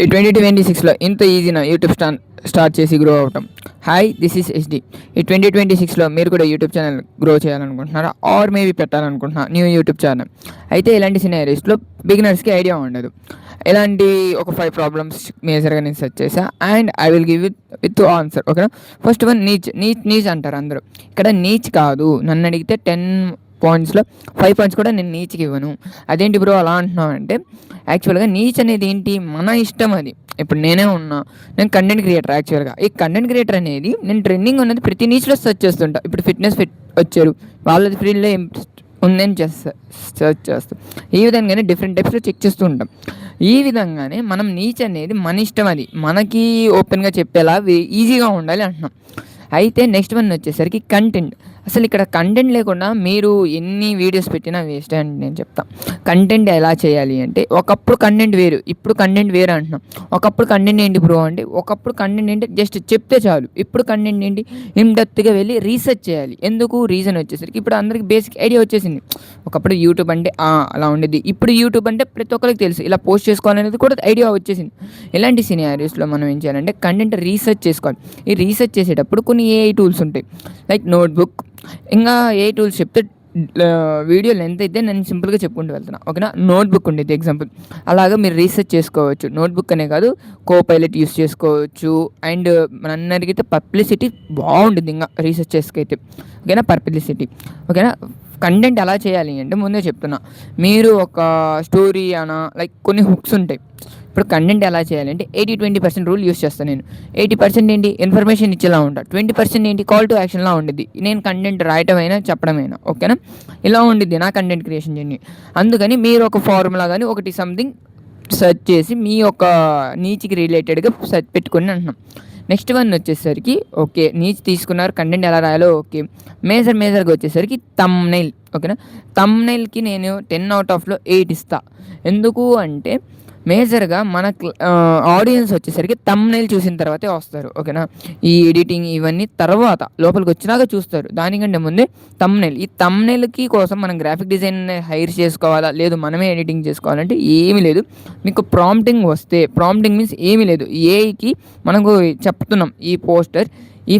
ఈ 2026లో ఇంత ఈజీనా యూట్యూబ్ స్టార్ట్ చేసి గ్రో అవటం. Hi, this is SD. ఈ 2026లో మీరు కూడా యూట్యూబ్ ఛానల్ గ్రో చేయాలనుకుంటున్నారా, ఆర్ మేబీ పెట్టాలనుకుంటున్నా న్యూ యూట్యూబ్ ఛానల్. అయితే ఇలాంటి సినారీస్లో బిగినర్స్కి ఐడియా ఉండదు. ఇలాంటి ఒక 5 ప్రాబ్లమ్స్ మేజర్గా నేను సెర్చ్ చేసా and I will give with answer. ఓకేనా. ఫస్ట్ వన్, నీచ్ అంటారు అందరూ. ఇక్కడ నీచ్ కాదు, నన్ను అడిగితే 10 పాయింట్స్లో 5 పాయింట్స్ కూడా నేను నీచ్కి ఇవ్వను. అదేంటి బ్రో అలా అంటున్నావు అంటే, యాక్చువల్గా నీచ్ అనేది ఏంటి, మన ఇష్టం అది. ఇప్పుడు నేను కంటెంట్ క్రియేటర్. యాక్చువల్గా ఈ కంటెంట్ క్రియేటర్ అనేది నేను ట్రెండింగ్ ఉన్నది ప్రతి నీచ్లో సెర్చ్ చేస్తుంటా. ఇప్పుడు ఫిట్నెస్ వచ్చారు, వాళ్ళది ఫీల్డ్లో ఏం ఉందని సెర్చ్ చేస్తాం. ఈ విధంగానే డిఫరెంట్ టైప్స్లో చెక్ చేస్తూ ఉంటాం. ఈ విధంగానే మనం నీచ్ అనేది మన ఇష్టం, అది మనకి ఓపెన్గా చెప్పేలా ఈజీగా ఉండాలి అంటున్నాం. అయితే నెక్స్ట్ వన్ వచ్చేసరికి కంటెంట్. అసలు ఇక్కడ కంటెంట్ లేకుండా మీరు ఎన్ని వీడియోస్ పెట్టినా వేస్ట్ అని నేను చెప్తాను. కంటెంట్ ఎలా చేయాలి అంటే, ఒకప్పుడు కంటెంట్ వేరు, ఇప్పుడు కంటెంట్ వేరు అంటున్నాం. ఒకప్పుడు కంటెంట్ ఏంటి బ్రో అంటే, ఒకప్పుడు కంటెంట్ ఏంటి జస్ట్ చెప్తే చాలు. ఇప్పుడు కంటెంట్ ఏంటి, ఇన్డెప్త్గా వెళ్ళి రీసెర్చ్ చేయాలి. ఎందుకు, రీజన్ వచ్చేసరికి ఇప్పుడు అందరికి బేసిక్ ఐడియా వచ్చేసింది. ఒకప్పుడు యూట్యూబ్ అంటే అలా ఉండేది, ఇప్పుడు యూట్యూబ్ అంటే ప్రతి ఒక్కరికి తెలుసు, ఇలా పోస్ట్ చేసుకోవాలనేది కూడా ఐడియా వచ్చేసింది. ఇలాంటి సినారియోస్లో మనం ఏం చేయాలంటే కంటెంట్ రీసెర్చ్ చేసుకోవాలి. ఈ రీసెర్చ్ చేసేటప్పుడు కొన్ని ఏఐ టూల్స్ ఉంటాయి, లైక్ నోట్బుక్. ఇంకా ఏ టూల్స్ చెప్తే వీడియో లెంత్ అయితే నేను సింపుల్గా చెప్పుకుంటూ వెళ్తున్నా. ఓకేనా. నోట్బుక్ ఉండేది ఎగ్జాంపుల్, అలాగా మీరు రీసెర్చ్ చేసుకోవచ్చు. నోట్బుక్ అనే కాదు, కోపైలట్ యూస్ చేసుకోవచ్చు. అండ్ నన్ను అడిగితే పబ్లిసిటీ బాగుంటుంది ఇంకా రీసెర్చ్ చేసుకైతే. ఓకేనా, పబ్లిసిటీ. ఓకేనా. కంటెంట్ ఎలా చేయాలి అంటే ముందే చెప్తున్నా, మీరు ఒక స్టోరీ అనా లైక్ కొన్ని హుక్స్ ఉంటాయి. ఇప్పుడు కంటెంట్ ఎలా చేయాలంటే 80-20% రూల్ యూస్ చేస్తాను నేను. 80% ఏంటి, ఇన్ఫర్మేషన్ ఇచ్చేలా ఉంటా. 20% ఏంటి, కాల్ టు యాక్షన్లా ఉండేది. నేను కంటెంట్ రాయటమైనా చెప్పడమైనా. ఓకేనా. ఇలా ఉండిద్ది నా కంటెంట్ క్రియేషన్ జర్నీ. అందుకని మీరు ఒక ఫార్ములా కానీ ఒకటి సంథింగ్ సెర్చ్ చేసి మీ యొక్క నీచ్కి రిలేటెడ్గా సెర్చ్ పెట్టుకుని అంటున్నాం. నెక్స్ట్ వన్ వచ్చేసరికి, ఓకే నీచ్ తీసుకున్నారు, కంటెంట్ ఎలా రాయాలో ఓకే. మేజర్గా వచ్చేసరికి తమ్నైల్. ఓకేనా. తమ్నైల్కి నేను 10/8 ఇస్తా. ఎందుకు అంటే, మేజర్గా మన ఆడియన్స్ వచ్చేసరికి తమ్నైల్ చూసిన తర్వాతే వస్తారు. ఓకేనా. ఈ ఎడిటింగ్ ఇవన్నీ తర్వాత లోపలికి వచ్చినాక చూస్తారు, దానికంటే ముందే తమ్నైల్. ఈ తమ్నైల్కి కోసం మనం గ్రాఫిక్ డిజైన్ హైర్ చేసుకోవాలా, లేదు మనమే ఎడిటింగ్ చేసుకోవాలంటే ఏమీ లేదు. మీకు ప్రాంప్టింగ్ వస్తే, ప్రాంప్టింగ్ మీన్స్ ఏమీ లేదు, ఏఐకి మనకు చెప్తున్నాం ఈ పోస్టర్ ఈ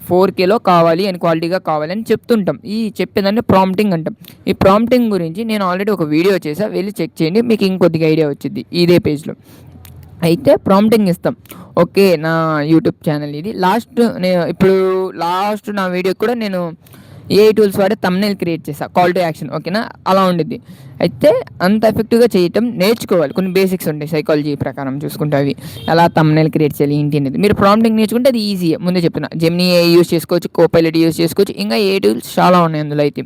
4Kలో కావాలి అని, క్వాలిటీగా కావాలి అని చెప్తుంటాం. ఈ చెప్పేదాన్ని ప్రాంప్టింగ్ అంటాం. ఈ ప్రాంప్టింగ్ గురించి నేను ఆల్రెడీ ఒక వీడియో చేసా, వెళ్ళి చెక్ చేయండి, మీకు ఇంకొద్దిగా ఐడియా వచ్చింది ఇదే పేజ్లో. అయితే ప్రాంప్టింగ్ ఇస్తాం. ఓకే, నా యూట్యూబ్ ఛానల్ ఇది. లాస్ట్ నా వీడియో కూడా నేను ఏఐ టూల్స్ వాడే తమ్నైల్ క్రియేట్ చేసా, కాల్ టు యాక్షన్. ఓకేనా. అలా ఉండిద్ది. అయితే అంత ఎఫెక్టివ్గా చేయటం నేర్చుకోవాలి. కొన్ని బేసిక్స్ ఉంటాయి సైకాలజీ ప్రకారం చూసుకుంటే, అవి ఎలా తమ్నైల్ క్రియేట్ చేయాలి ఏంటి అనేది. మీరు ప్రాంప్టింగ్ నేర్చుకుంటే అది ఈజీ. ముందే చెప్తున్నా, జెమినీ ఏఐ యూస్ చేసుకోవచ్చు, కోపైలట్ యూస్ చేసుకోవచ్చు, ఇంకా ఏ టూల్స్ చాలా ఉన్నాయి అందులో. అయితే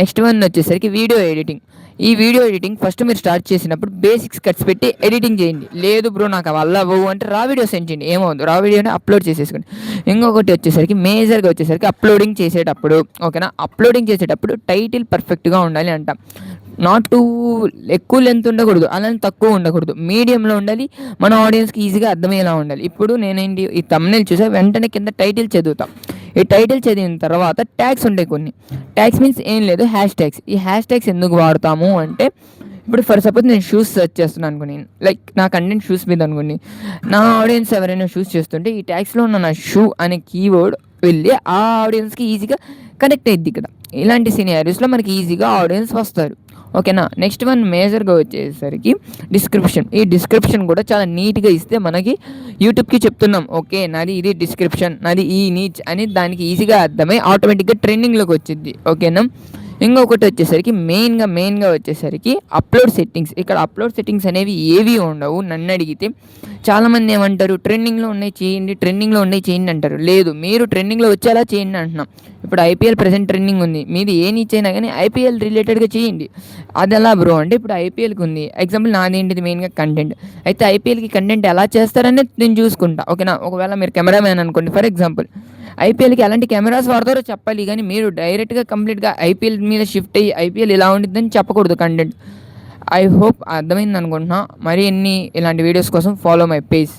నెక్స్ట్ వన్ వచ్చేసరికి వీడియో ఎడిటింగ్. ఈ వీడియో ఎడిటింగ్ ఫస్ట్ మీరు స్టార్ట్ చేసినప్పుడు బేసిక్స్ కట్స్ పెట్టి ఎడిటింగ్ చేయండి. లేదు బ్రో నాకు వల్ల అవ్వవు అంటే రా వీడియో సెండ్ చేయండి, ఏమవుతుంది, రా వీడియోని అప్లోడ్ చేసేసుకోండి. ఇంకొకటి వచ్చేసరికి మేజర్గా వచ్చేసరికి అప్లోడింగ్ చేసేటప్పుడు, ఓకేనా, అప్లోడింగ్ చేసేటప్పుడు టైటిల్ పర్ఫెక్ట్గా ఉండాలి అంట. నాట్ టూ ఎక్కువ లెంత్ ఉండకూడదు, అలానే తక్కువ ఉండకూడదు, మీడియంలో ఉండాలి. మన ఆడియన్స్కి ఈజీగా అర్థమయ్యేలా ఉండాలి. ఇప్పుడు నేనేంటి, ఈ తమ్నైల్ చూసా వెంటనే కింద టైటిల్ చదువుతాం. ఈ టైటిల్ చదివిన తర్వాత ట్యాగ్స్ ఉంటాయి కొన్ని. ట్యాగ్స్ మీన్స్ ఏం లేదు, హ్యాష్ ట్యాగ్స్. ఈ హ్యాష్ ట్యాగ్స్ ఎందుకు వాడతాము అంటే, ఇప్పుడు ఫర్ సపోజ్ నేను షూస్ సెర్చ్ చేస్తున్నాను అనుకోండి, లైక్ నా కంటెంట్ షూస్ మీద అనుకోండి, నా ఆడియన్స్ ఎవరైనా షూస్ చేస్తుంటే ఈ ట్యాగ్స్లో ఉన్న నా షూ అనే కీవర్డ్ వెళ్ళి ఆ ఆడియన్స్కి ఈజీగా కనెక్ట్ అయ్యిద్ది. ఇక్కడ ఇలాంటి సినారియోస్లో మనకి ఈజీగా ఆడియన్స్ వస్తారు. ఓకేనా. నెక్స్ట్ వన్ మేజర్గా వచ్చేసరికి డిస్క్రిప్షన్. ఈ డిస్క్రిప్షన్ కూడా చాలా నీట్గా ఇస్తే మనకి యూట్యూబ్కి చెప్తున్నాం, ఓకే నాది ఇది డిస్క్రిప్షన్, నాది ఈ నీచ్ అని దానికి ఈజీగా అర్థమై ఆటోమేటిక్గా ట్రెండింగ్లోకి వచ్చింది. ఓకేనా. ఇంకొకటి వచ్చేసరికి మెయిన్గా వచ్చేసరికి అప్లోడ్ సెట్టింగ్స్. ఇక్కడ అప్లోడ్ సెట్టింగ్స్ అనేవి ఏవి ఉండవు. నన్ను అడిగితే చాలామంది ఏమంటారు, ట్రెండింగ్లో ఉన్నాయి చేయండి అంటారు. లేదు, మీరు ట్రెండింగ్లో వచ్చేలా చేయండి అంటున్నాం. ఇప్పుడు ఐపీఎల్ ప్రెసెంట్ ట్రెండింగ్ ఉంది, మీది ఏ నీచ్ అయినా కానీ ఐపీఎల్ రిలేటెడ్గా చేయండి. అది ఎలా బ్రో అంటే, ఇప్పుడు ఐపీఎల్కి ఉంది ఎగ్జాంపుల్, నాదేంటిది మెయిన్గా కంటెంట్. అయితే ఐపీఎల్కి కంటెంట్ ఎలా చేస్తారనేది నేను చూసుకుంటా. ఓకేనా. ఒకవేళ మీరు కెమెరామ్యాన్ అనుకోండి ఫర్ ఎగ్జాంపుల్, ఐపీఎల్కి ఎలాంటి కెమెరాస్ వాడతారో చెప్పాలి, కానీ మీరు డైరెక్ట్గా కంప్లీట్గా ఐపీఎల్ మీద షిఫ్ట్ అయ్యి ఐపీఎల్ ఇలా ఉండిద్దని చెప్పకూడదు కంటెంట్. ఐ హోప్ అర్థమైంది అనుకుంటున్నా. మరి ఇలాంటి వీడియోస్ కోసం ఫాలో మై పేజ్.